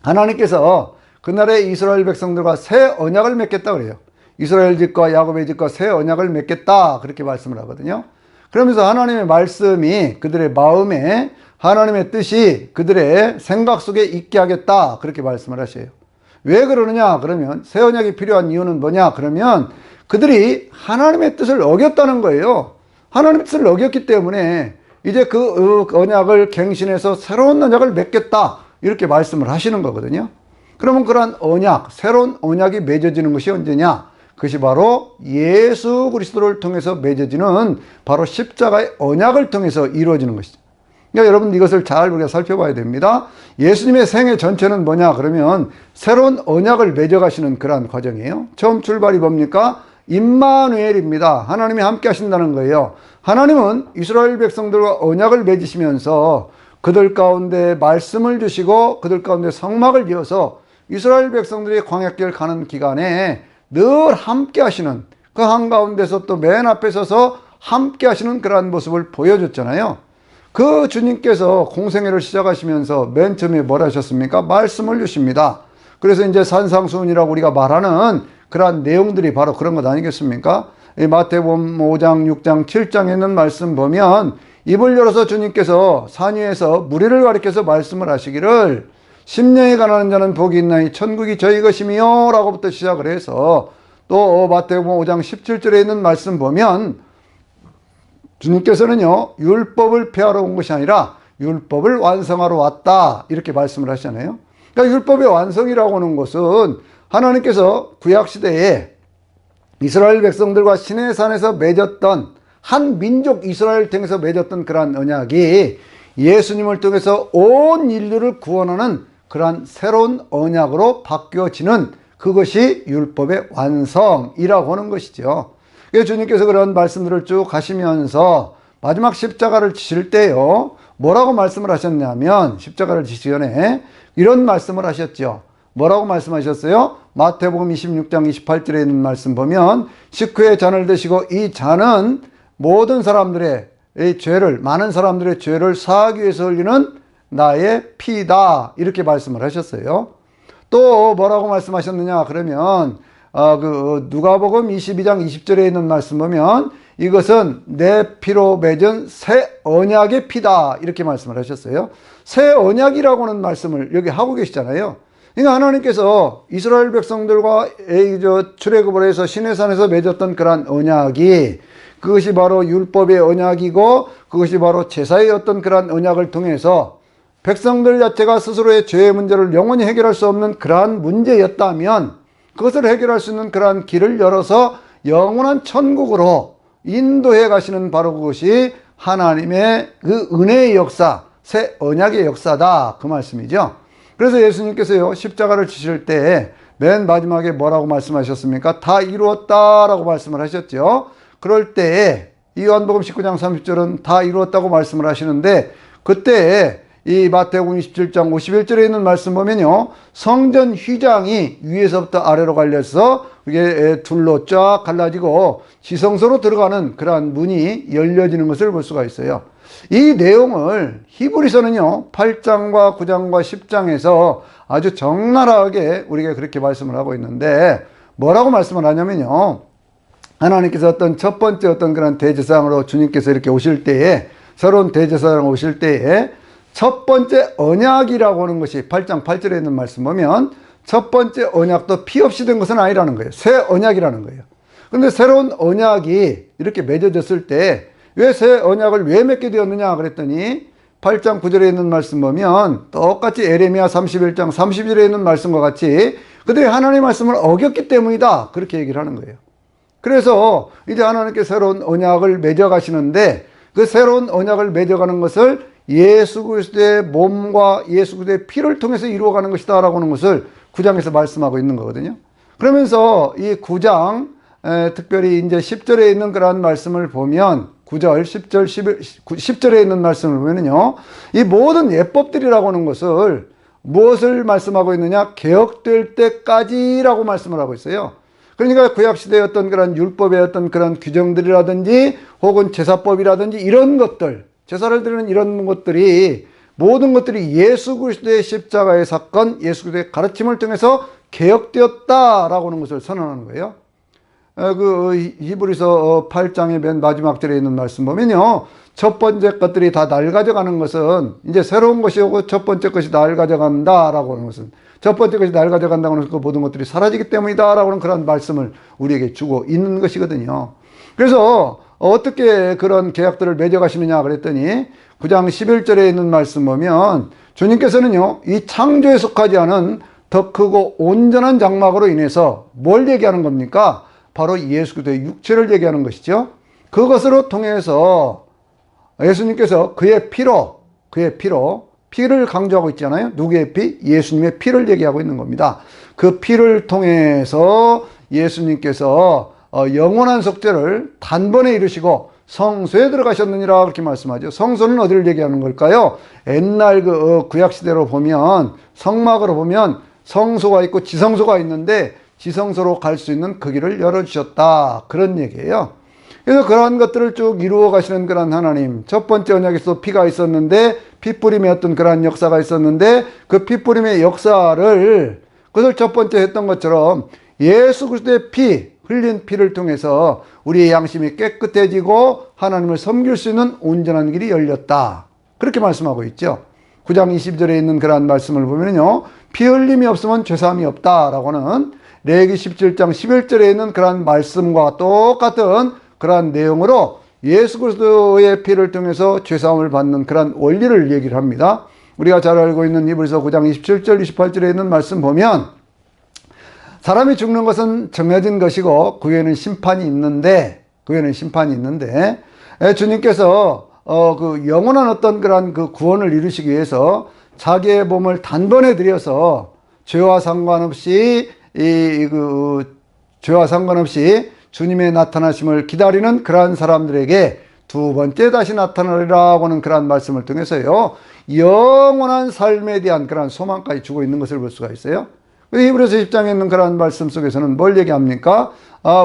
Speaker 1: 하나님께서 그날에 이스라엘 백성들과 새 언약을 맺겠다 그래요. 이스라엘 집과 야곱의 집과 새 언약을 맺겠다 그렇게 말씀을 하거든요. 그러면서 하나님의 말씀이 그들의 마음에, 하나님의 뜻이 그들의 생각 속에 있게 하겠다 그렇게 말씀을 하셔요. 왜 그러느냐 그러면, 새 언약이 필요한 이유는 뭐냐 그러면, 그들이 하나님의 뜻을 어겼다는 거예요. 하나님의 뜻을 어겼기 때문에 이제 그 언약을 갱신해서 새로운 언약을 맺겠다 이렇게 말씀을 하시는 거거든요. 그러면 그러한 언약, 새로운 언약이 맺어지는 것이 언제냐? 그것이 바로 예수 그리스도를 통해서 맺어지는 바로 십자가의 언약을 통해서 이루어지는 것이죠. 그러니까 여러분 이것을 잘 우리가 살펴봐야 됩니다. 예수님의 생애 전체는 뭐냐 그러면 새로운 언약을 맺어가시는 그러한 과정이에요. 처음 출발이 뭡니까? 임마누엘입니다. 하나님이 함께 하신다는 거예요. 하나님은 이스라엘 백성들과 언약을 맺으시면서 그들 가운데 말씀을 주시고 그들 가운데 성막을 지어서 이스라엘 백성들이 광야길 가는 기간에 늘 함께 하시는 그 한가운데서 또 맨 앞에 서서 함께 하시는 그러한 모습을 보여줬잖아요. 그 주님께서 공생애를 시작하시면서 맨 처음에 뭘 하셨습니까? 말씀을 주십니다. 그래서 이제 산상수훈이라고 우리가 말하는 그러한 내용들이 바로 그런 것 아니겠습니까? 이 마태복음 5장, 6장, 7장에 있는 말씀 보면 입을 열어서 주님께서 산 위에서 무리를 가리켜서 말씀을 하시기를 심령이 가난한 자는 복이 있나니 천국이 저희 것이며 라고부터 시작을 해서 또 마태복음 5장 17절에 있는 말씀 보면 주님께서는요 율법을 폐하러 온 것이 아니라 율법을 완성하러 왔다 이렇게 말씀을 하시잖아요. 그러니까 율법의 완성이라고 하는 것은 하나님께서 구약시대에 이스라엘 백성들과 시내산에서 맺었던 한 민족 이스라엘 통해서 맺었던 그러한 언약이 예수님을 통해서 온 인류를 구원하는 그러한 새로운 언약으로 바뀌어지는 그것이 율법의 완성이라고 하는 것이죠. 그래서 주님께서 그런 말씀들을 쭉 하시면서 마지막 십자가를 지실 때요 뭐라고 말씀을 하셨냐면 십자가를 지시기 전에 이런 말씀을 하셨죠. 뭐라고 말씀하셨어요? 마태복음 26장 28절에 있는 말씀 보면 식후에 잔을 드시고 이 잔은 모든 사람들의 죄를 많은 사람들의 죄를 사하기 위해서 흘리는 나의 피다 이렇게 말씀을 하셨어요. 또 뭐라고 말씀하셨느냐 그러면 누가복음 22장 20절에 있는 말씀 보면 이것은 내 피로 맺은 새 언약의 피다 이렇게 말씀을 하셨어요. 새 언약이라고 하는 말씀을 여기 하고 계시잖아요. 그러니까 하나님께서 이스라엘 백성들과 출애굽을 해서 시내산에서 맺었던 그러한 언약이 그것이 바로 율법의 언약이고 그것이 바로 제사의 어떤 그러한 언약을 통해서 백성들 자체가 스스로의 죄의 문제를 영원히 해결할 수 없는 그러한 문제였다면 그것을 해결할 수 있는 그러한 길을 열어서 영원한 천국으로 인도해 가시는 바로 그것이 하나님의 그 은혜의 역사, 새 언약의 역사다 그 말씀이죠. 그래서 예수님께서요 십자가를 지실 때 맨 마지막에 뭐라고 말씀하셨습니까? 다 이루었다라고 말씀을 하셨죠. 그럴 때에 요한복음 19장 30절은 다 이루었다고 말씀을 하시는데 그때 이 마태복음 27장 51절에 있는 말씀 보면요 성전 휘장이 위에서부터 아래로 갈려서 이게 둘로 쫙 갈라지고 지성소로 들어가는 그러한 문이 열려지는 것을 볼 수가 있어요. 이 내용을 히브리서는요 8장과 9장과 10장에서 아주 적나라하게 우리가 그렇게 말씀을 하고 있는데 뭐라고 말씀을 하냐면요 하나님께서 어떤 첫 번째 어떤 그런 대제사장으로 주님께서 이렇게 오실 때에 새로운 대제사장 오실 때에 첫 번째 언약이라고 하는 것이 8장 8절에 있는 말씀 보면 첫 번째 언약도 피 없이 된 것은 아니라는 거예요. 새 언약이라는 거예요. 그런데 새로운 언약이 이렇게 맺어졌을 때 왜 새 언약을 왜 맺게 되었느냐 그랬더니 8장 9절에 있는 말씀 보면 똑같이 에레미야 31장 30절에 있는 말씀과 같이 그들이 하나님의 말씀을 어겼기 때문이다 그렇게 얘기를 하는 거예요. 그래서 이제 하나님께 새로운 언약을 맺어 가시는데 그 새로운 언약을 맺어가는 것을 예수 그리스도의 몸과 예수 그리스도의 피를 통해서 이루어가는 것이다 라고 하는 것을 9장에서 말씀하고 있는 거거든요. 그러면서 이 9장 특별히 이제 10절에 있는 그러한 말씀을 보면 9절, 10절, 10절에 있는 말씀을 보면요 이 모든 예법들이라고 하는 것을 무엇을 말씀하고 있느냐 개혁될 때까지라고 말씀을 하고 있어요. 그러니까 구약시대의 어떤 그런 율법의 어떤 그런 규정들이라든지 혹은 제사법이라든지 이런 것들 제사를 드리는 이런 것들이 모든 것들이 예수 그리스도의 십자가의 사건 예수 그리스도의 가르침을 통해서 개혁되었다라고 하는 것을 선언하는 거예요. 그 히브리서 8장의 맨 마지막 절에 있는 말씀 보면요 첫 번째 것들이 다 낡아져가는 것은 이제 새로운 것이 오고 첫 번째 것이 낡아져간다라고 하는 것은 첫 번째 것이 낡아져간다고 하는 그 모든 것들이 사라지기 때문이다라고 하는 그런 말씀을 우리에게 주고 있는 것이거든요. 그래서 어떻게 그런 계약들을 맺어가시느냐 그랬더니 9장 11절에 있는 말씀 보면 주님께서는요 이 창조에 속하지 않은 더 크고 온전한 장막으로 인해서 뭘 얘기하는 겁니까? 바로 예수 그리스도의 육체를 얘기하는 것이죠. 그것으로 통해서 예수님께서 그의 피로 그의 피로, 피를 강조하고 있잖아요. 누구의 피? 예수님의 피를 얘기하고 있는 겁니다. 그 피를 통해서 예수님께서 영원한 속죄를 단번에 이루시고 성소에 들어가셨느니라 그렇게 말씀하죠. 성소는 어디를 얘기하는 걸까요? 옛날 구약 시대로 보면 성막으로 보면 성소가 있고 지성소가 있는데 지성소로 갈 수 있는 그 길을 열어주셨다. 그런 얘기예요. 그래서 그러한 것들을 쭉 이루어 가시는 그런 하나님. 첫 번째 언약에서 피가 있었는데 피뿌림의 어떤 그러한 역사가 있었는데 그 피뿌림의 역사를 그것을 첫 번째 했던 것처럼 예수 그리스도의 피, 흘린 피를 통해서 우리의 양심이 깨끗해지고 하나님을 섬길 수 있는 온전한 길이 열렸다. 그렇게 말씀하고 있죠. 9장 20절에 있는 그러한 말씀을 보면요. 피 흘림이 없으면 죄사함이 없다라고는 레위기 17장 11절에 있는 그러한 말씀과 똑같은 그러한 내용으로 예수 그리스도의 피를 통해서 죄사함을 받는 그러한 원리를 얘기를 합니다. 우리가 잘 알고 있는 히브리서 9장 27절 28절에 있는 말씀 보면 사람이 죽는 것은 정해진 것이고 그 외에는 심판이 있는데 주님께서 그 영원한 어떤 그런 그 구원을 이루시기 위해서 자기의 몸을 단번에 들여서 죄와 상관없이 주님의 나타나심을 기다리는 그러한 사람들에게 두 번째 다시 나타나리라고 하는 그러한 말씀을 통해서요, 영원한 삶에 대한 그러한 소망까지 주고 있는 것을 볼 수가 있어요. 히브리서 10장에 있는 그러한 말씀 속에서는 뭘 얘기합니까?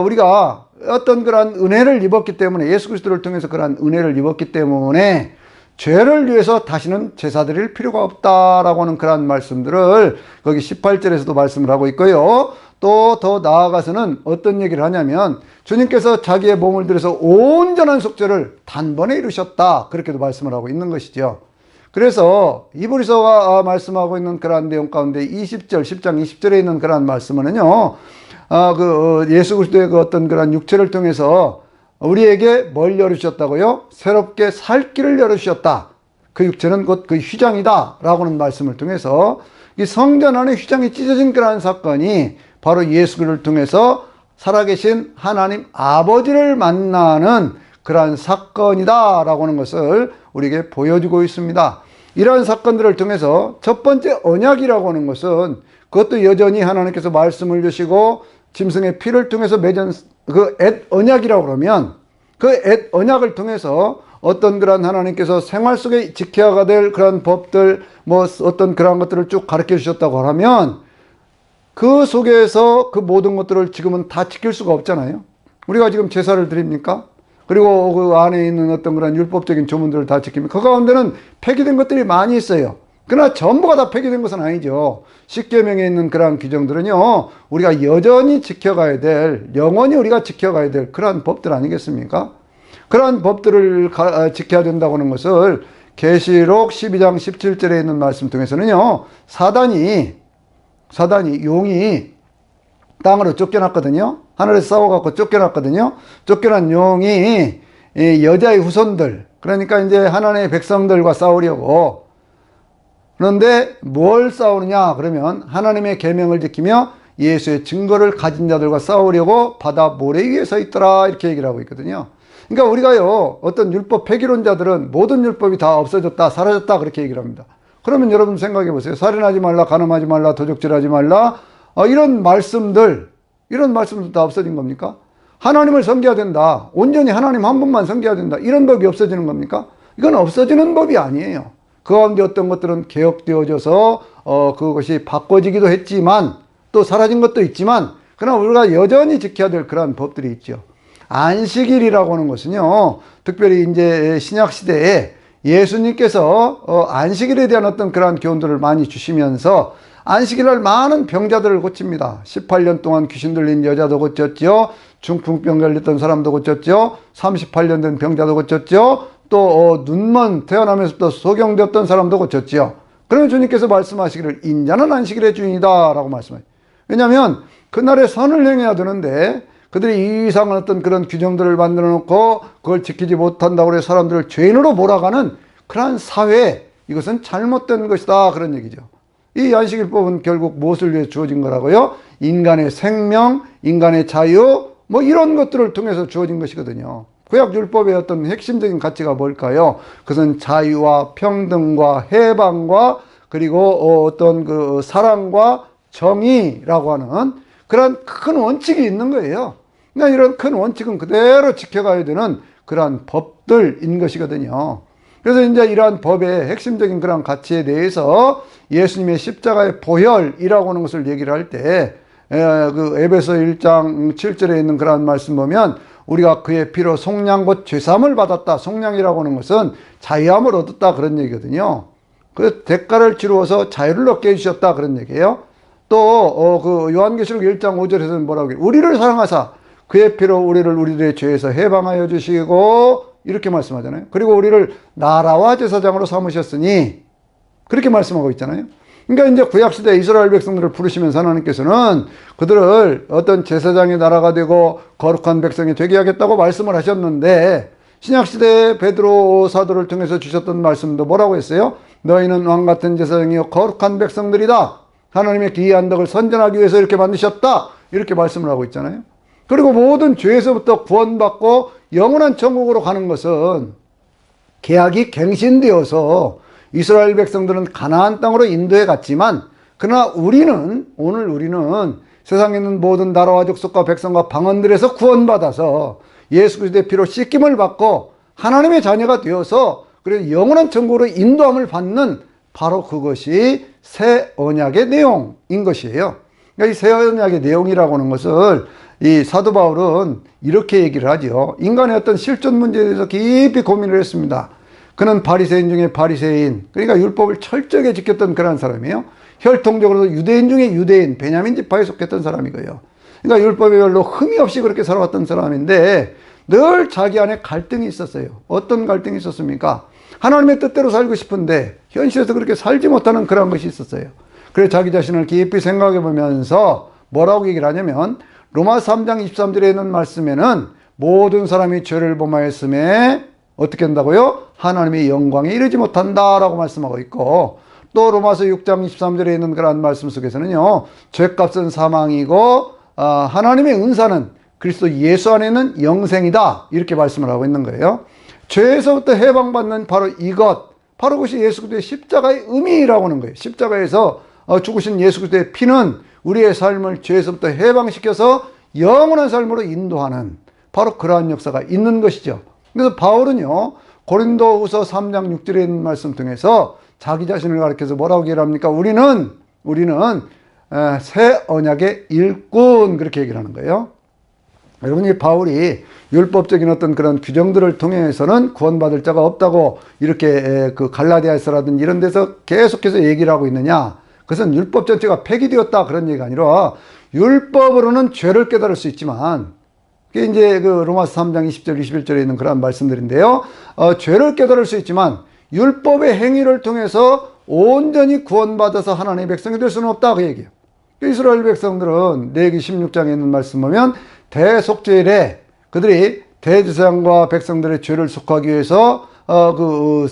Speaker 1: 우리가 어떤 그러한 은혜를 입었기 때문에, 예수 그리스도를 통해서 그러한 은혜를 입었기 때문에 죄를 위해서 다시는 제사 드릴 필요가 없다라고 하는 그러한 말씀들을 거기 18절에서도 말씀을 하고 있고요. 또 더 나아가서는 어떤 얘기를 하냐면 주님께서 자기의 몸을 들여서 온전한 속죄를 단번에 이루셨다. 그렇게도 말씀을 하고 있는 것이죠. 그래서 히브리서가 말씀하고 있는 그러한 내용 가운데 20절, 10장 20절에 있는 그러한 말씀은요, 예수 그리스도의 그 어떤 그러한 육체를 통해서 우리에게 뭘 열어주셨다고요? 새롭게 살 길을 열어주셨다. 그 육체는 곧 그 휘장이다. 라고는 말씀을 통해서 이 성전 안에 휘장이 찢어진 그러한 사건이 바로 예수 그리스도를 통해서 살아계신 하나님 아버지를 만나는 그러한 사건이다. 라고 하는 것을 우리에게 보여주고 있습니다. 이러한 사건들을 통해서 첫 번째 언약이라고 하는 것은 그것도 여전히 하나님께서 말씀을 주시고 짐승의 피를 통해서 맺은 그 앳 언약이라고 그러면 그 앳 언약을 통해서 어떤 그런 하나님께서 생활 속에 지켜야 될 그런 법들, 어떤 그런 것들을 쭉 가르쳐 주셨다고 하면 그 속에서 그 모든 것들을 지금은 다 지킬 수가 없잖아요. 우리가 지금 제사를 드립니까? 그리고 그 안에 있는 어떤 그런 율법적인 조문들을 다 지킵니까? 그 가운데는 폐기된 것들이 많이 있어요. 그러나 전부가 다 폐기된 것은 아니죠. 십계명에 있는 그러한 규정들은요, 우리가 여전히 지켜가야 될, 영원히 우리가 지켜가야 될 그러한 법들 아니겠습니까? 그러한 법들을 지켜야 된다고 하는 것을 계시록 12장 17절에 있는 말씀 통해서는요, 사단이 용이 땅으로 쫓겨났거든요. 하늘에서 싸워갖고 쫓겨났거든요. 쫓겨난 용이 여자의 후손들, 그러니까 이제 하나님의 백성들과 싸우려고. 그런데 뭘 싸우느냐 그러면 하나님의 계명을 지키며 예수의 증거를 가진 자들과 싸우려고 바다 모래 위에 서 있더라, 이렇게 얘기를 하고 있거든요. 그러니까 우리가요, 어떤 율법 폐기론자들은 모든 율법이 다 없어졌다, 사라졌다, 그렇게 얘기를 합니다. 그러면 여러분 생각해 보세요. 살인하지 말라, 간음하지 말라, 도적질하지 말라, 이런 말씀들 다 없어진 겁니까? 하나님을 섬겨야 된다, 온전히 하나님 한 분만 섬겨야 된다, 이런 법이 없어지는 겁니까? 이건 없어지는 법이 아니에요. 그 가운데 어떤 것들은 개혁되어져서 그것이 바꿔지기도 했지만 또 사라진 것도 있지만, 그러나 우리가 여전히 지켜야 될 그러한 법들이 있죠. 안식일이라고 하는 것은요, 특별히 이제 신약 시대에 예수님께서 안식일에 대한 어떤 그러한 교훈들을 많이 주시면서 안식일날 많은 병자들을 고칩니다. 18년 동안 귀신 들린 여자도 고쳤죠. 중풍병 걸렸던 사람도 고쳤죠. 38년 된 병자도 고쳤죠. 또 눈먼 태어나면서부터 소경되었던 사람도 고쳤죠. 그러면 주님께서 말씀하시기를 인자는 안식일의 주인이다 라고 말씀하세요. 왜냐하면 그날에 선을 행해야 되는데 그들이 이상한 어떤 그런 규정들을 만들어 놓고 그걸 지키지 못한다고 해서 사람들을 죄인으로 몰아가는 그러한 사회, 이것은 잘못된 것이다, 그런 얘기죠. 이 안식일법은 결국 무엇을 위해 주어진 거라고요? 인간의 생명, 인간의 자유, 이런 것들을 통해서 주어진 것이거든요. 구약 율법의 어떤 핵심적인 가치가 뭘까요? 그것은 자유와 평등과 해방과 그리고 어떤 그 사랑과 정의라고 하는 그런 큰 원칙이 있는 거예요. 그러니까 이런 큰 원칙은 그대로 지켜가야 되는 그러한 법들인 것이거든요. 그래서 이제 이러한 법의 핵심적인 그런 가치에 대해서 예수님의 십자가의 보혈이라고 하는 것을 얘기를 할 때, 그 에베소 1장 7절에 있는 그러한 말씀 보면, 우리가 그의 피로 속량 곧 죄사함을 받았다. 속량이라고 하는 것은 자유함을 얻었다. 그런 얘기거든요. 그 대가를 치루어서 자유를 얻게 해주셨다. 그런 얘기예요. 또, 그 요한계시록 1장 5절에서는 뭐라고 해요? 우리를 사랑하사 그의 피로 우리들의 죄에서 해방하여 주시고, 이렇게 말씀하잖아요. 그리고 우리를 나라와 제사장으로 삼으셨으니, 그렇게 말씀하고 있잖아요. 그러니까 이제 구약시대 이스라엘 백성들을 부르시면서 하나님께서는 그들을 어떤 제사장의 나라가 되고 거룩한 백성이 되게 하겠다고 말씀을 하셨는데, 신약시대 베드로 사도를 통해서 주셨던 말씀도 뭐라고 했어요? 너희는 왕같은 제사장이요 거룩한 백성들이다. 하나님의 기이한 덕을 선전하기 위해서 이렇게 만드셨다. 이렇게 말씀을 하고 있잖아요. 그리고 모든 죄에서부터 구원받고 영원한 천국으로 가는 것은 계약이 갱신되어서 이스라엘 백성들은 가나안 땅으로 인도해 갔지만, 그러나 오늘 우리는 세상에 있는 모든 나라와 족속과 백성과 방언들에서 구원받아서 예수 그리스도의 피로 씻김을 받고 하나님의 자녀가 되어서 그래서 영원한 천국으로 인도함을 받는 바로 그것이 새 언약의 내용인 것이에요. 그러니까 이 새 언약의 내용이라고 하는 것을 이 사도 바울은 이렇게 얘기를 하죠. 인간의 어떤 실존 문제에 대해서 깊이 고민을 했습니다. 그는 바리새인 중에 바리새인, 그러니까 율법을 철저하게 지켰던 그런 사람이에요. 혈통적으로도 유대인 중에 유대인, 베냐민 지파에 속했던 사람이고요. 그러니까 율법에 별로 흠이 없이 그렇게 살아왔던 사람인데 늘 자기 안에 갈등이 있었어요. 어떤 갈등이 있었습니까? 하나님의 뜻대로 살고 싶은데 현실에서 그렇게 살지 못하는 그런 것이 있었어요. 그래서 자기 자신을 깊이 생각해 보면서 뭐라고 얘기를 하냐면, 로마서 3장 23절에 있는 말씀에는 모든 사람이 죄를 범하였음에 어떻게 한다고요? 하나님의 영광에 이르지 못한다라고 말씀하고 있고, 또 로마서 6장 23절에 있는 그런 말씀 속에서는요, 죄값은 사망이고 하나님의 은사는 그리스도 예수 안에는 영생이다, 이렇게 말씀을 하고 있는 거예요. 죄에서부터 해방받는 바로 이것, 바로 그것이 예수 그리스도의 십자가의 의미라고 하는 거예요. 십자가에서 죽으신 예수 그리스도의 피는 우리의 삶을 죄에서부터 해방시켜서 영원한 삶으로 인도하는 바로 그러한 역사가 있는 것이죠. 그래서 바울은요, 고린도후서 3장 6절에 있는 말씀 통해서 자기 자신을 가리켜서 뭐라고 얘기를 합니까? 우리는 새 언약의 일꾼, 그렇게 얘기를 하는 거예요. 여러분이 바울이 율법적인 어떤 그런 규정들을 통해서는 구원받을 자가 없다고 이렇게 그 갈라디아서라든지 이런 데서 계속해서 얘기를 하고 있느냐? 그것은 율법 전체가 폐기되었다, 그런 얘기가 아니라 율법으로는 죄를 깨달을 수 있지만, 그게 이제 그 로마서 3장 20절 21절에 있는 그런 말씀들인데요. 죄를 깨달을 수 있지만 율법의 행위를 통해서 온전히 구원받아서 하나님의 백성이 될 수는 없다, 그 얘기예요. 이스라엘 백성들은 레위기 16장에 있는 말씀 보면 대속죄일에 그들이 대제사장과 백성들의 죄를 속하기 위해서 그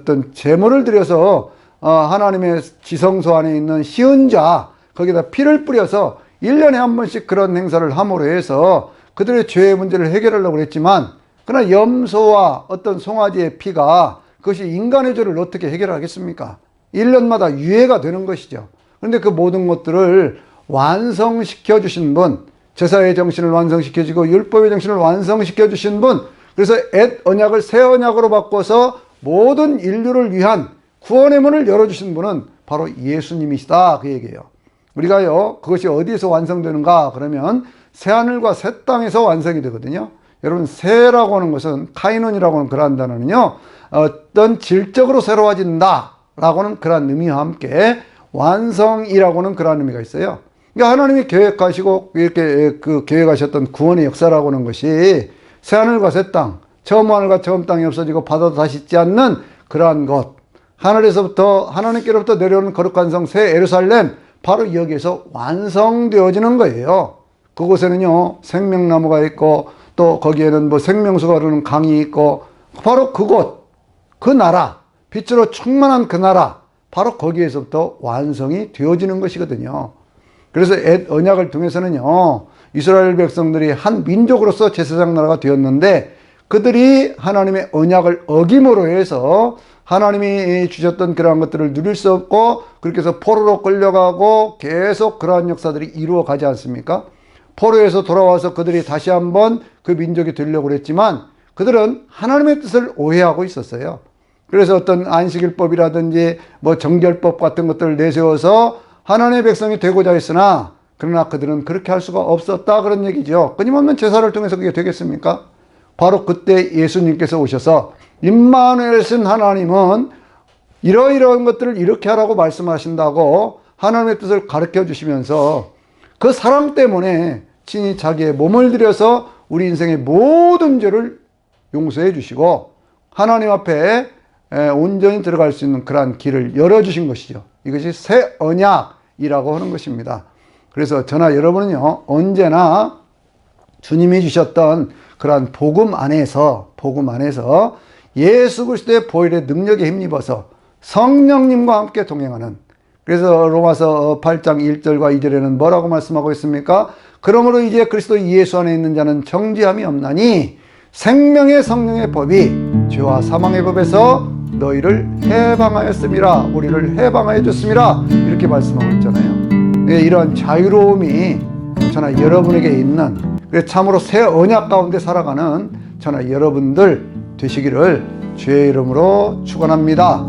Speaker 1: 어떤 제물을 드려서 하나님의 지성소 안에 있는 시은자 거기다 피를 뿌려서 1년에 한 번씩 그런 행사를 함으로 해서 그들의 죄의 문제를 해결하려고 했지만, 그러나 염소와 어떤 송아지의 피가 그것이 인간의 죄를 어떻게 해결하겠습니까? 1년마다 유예가 되는 것이죠. 그런데 그 모든 것들을 완성시켜 주신 분, 제사의 정신을 완성시켜 주고 율법의 정신을 완성시켜 주신 분, 그래서 옛 언약을 새 언약으로 바꿔서 모든 인류를 위한 구원의 문을 열어주신 분은 바로 예수님이시다, 그 얘기예요. 우리가요, 그것이 어디에서 완성되는가 그러면 새하늘과 새 땅에서 완성이 되거든요. 여러분, 새라고 하는 것은, 카이논이라고 하는 그러한 단어는요, 어떤 질적으로 새로워진다 라고 하는 그러한 의미와 함께 완성이라고 하는 그러한 의미가 있어요. 그러니까 하나님이 계획하시고 이렇게 그 계획하셨던 구원의 역사라고 하는 것이 새하늘과 새 땅, 처음 하늘과 처음 땅이 없어지고 바다도 다시 있지 않는 그러한 것, 하늘에서부터 하나님께로부터 내려오는 거룩한 성 새 예루살렘, 바로 여기에서 완성되어지는 거예요. 그곳에는요, 생명나무가 있고 또 거기에는 뭐 생명수가 흐르는 강이 있고, 바로 그곳, 그 나라, 빛으로 충만한 그 나라, 바로 거기에서부터 완성이 되어지는 것이거든요. 그래서 옛 언약을 통해서는요, 이스라엘 백성들이 한 민족으로서 제사장 나라가 되었는데, 그들이 하나님의 언약을 어김으로 해서 하나님이 주셨던 그러한 것들을 누릴 수 없고 그렇게 해서 포로로 끌려가고 계속 그러한 역사들이 이루어가지 않습니까? 포로에서 돌아와서 그들이 다시 한번 그 민족이 되려고 그랬지만 그들은 하나님의 뜻을 오해하고 있었어요. 그래서 어떤 안식일법이라든지 뭐 정결법 같은 것들을 내세워서 하나님의 백성이 되고자 했으나 그러나 그들은 그렇게 할 수가 없었다 그런 얘기죠. 끊임없는 제사를 통해서 그게 되겠습니까? 바로 그때 예수님께서 오셔서 임마누엘 신 하나님은 이러이러한 것들을 이렇게 하라고 말씀하신다고 하나님의 뜻을 가르쳐 주시면서 그 사랑 때문에 친히 자기의 몸을 들여서 우리 인생의 모든 죄를 용서해 주시고 하나님 앞에 온전히 들어갈 수 있는 그러한 길을 열어주신 것이죠. 이것이 새 언약이라고 하는 것입니다. 그래서 저나 여러분은요, 언제나 주님이 주셨던 그러한 복음 안에서 예수 그리스도의 보혈의 능력에 힘입어서 성령님과 함께 동행하는, 그래서 로마서 8장 1절과 2절에는 뭐라고 말씀하고 있습니까? 그러므로 이제 그리스도 예수 안에 있는 자는 정죄함이 없나니 생명의 성령의 법이 죄와 사망의 법에서 너희를 해방하였음이라, 우리를 해방하여 줬음이라, 이렇게 말씀하고 있잖아요. 이런 자유로움이 저나 여러분에게 있는, 참으로 새 언약 가운데 살아가는 저나 여러분들 되시기를 주의 이름으로 축원합니다.